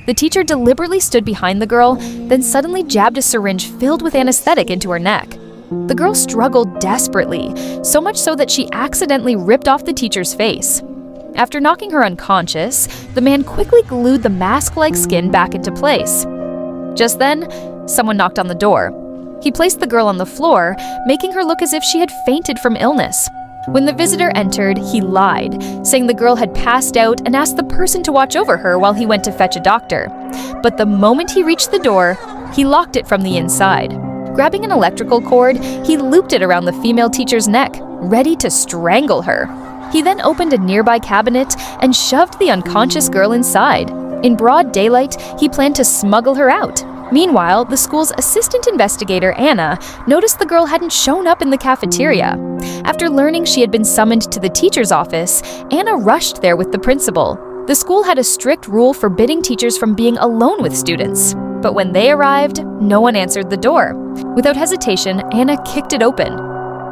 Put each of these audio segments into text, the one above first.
The teacher deliberately stood behind the girl, then suddenly jabbed a syringe filled with anesthetic into her neck. The girl struggled desperately, so much so that she accidentally ripped off the teacher's face. After knocking her unconscious, the man quickly glued the mask-like skin back into place. Just then, someone knocked on the door. He placed the girl on the floor, making her look as if she had fainted from illness. When the visitor entered, he lied, saying the girl had passed out and asked the person to watch over her while he went to fetch a doctor. But the moment he reached the door, he locked it from the inside. Grabbing an electrical cord, he looped it around the female teacher's neck, ready to strangle her. He then opened a nearby cabinet and shoved the unconscious girl inside. In broad daylight, he planned to smuggle her out. Meanwhile, the school's assistant investigator, Anna, noticed the girl hadn't shown up in the cafeteria. After learning she had been summoned to the teacher's office, Anna rushed there with the principal. The school had a strict rule forbidding teachers from being alone with students. But when they arrived, no one answered the door. Without hesitation, Anna kicked it open.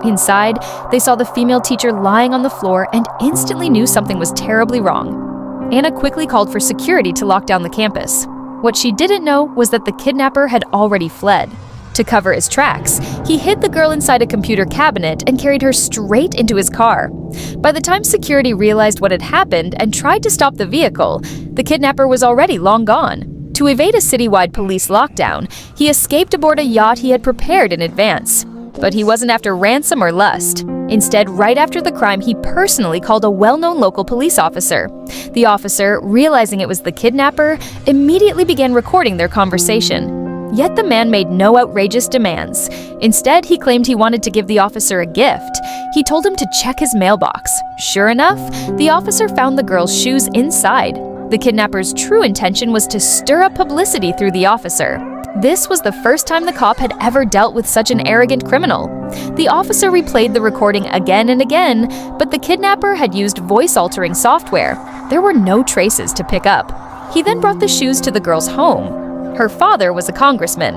Inside, they saw the female teacher lying on the floor and instantly knew something was terribly wrong. Anna quickly called for security to lock down the campus. What she didn't know was that the kidnapper had already fled. To cover his tracks, he hid the girl inside a computer cabinet and carried her straight into his car. By the time security realized what had happened and tried to stop the vehicle, the kidnapper was already long gone. To evade a citywide police lockdown, he escaped aboard a yacht he had prepared in advance. But he wasn't after ransom or lust. Instead, right after the crime, he personally called a well-known local police officer. The officer, realizing it was the kidnapper, immediately began recording their conversation. Yet the man made no outrageous demands. Instead, he claimed he wanted to give the officer a gift. He told him to check his mailbox. Sure enough, the officer found the girl's shoes inside. The kidnapper's true intention was to stir up publicity through the officer. This was the first time the cop had ever dealt with such an arrogant criminal. The officer replayed the recording again and again, but the kidnapper had used voice-altering software. There were no traces to pick up. He then brought the shoes to the girl's home. Her father was a congressman.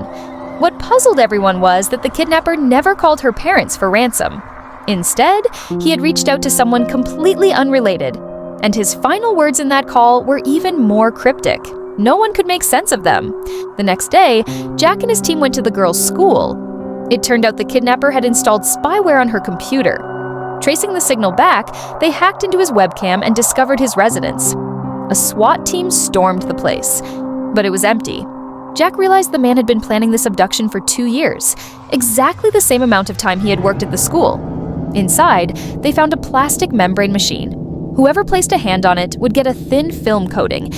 What puzzled everyone was that the kidnapper never called her parents for ransom. Instead, he had reached out to someone completely unrelated. And his final words in that call were even more cryptic. No one could make sense of them. The next day, Jack and his team went to the girl's school. It turned out the kidnapper had installed spyware on her computer. Tracing the signal back, they hacked into his webcam and discovered his residence. A SWAT team stormed the place, but it was empty. Jack realized the man had been planning this abduction for 2 years, exactly the same amount of time he had worked at the school. Inside, they found a plastic membrane machine. Whoever placed a hand on it would get a thin film coating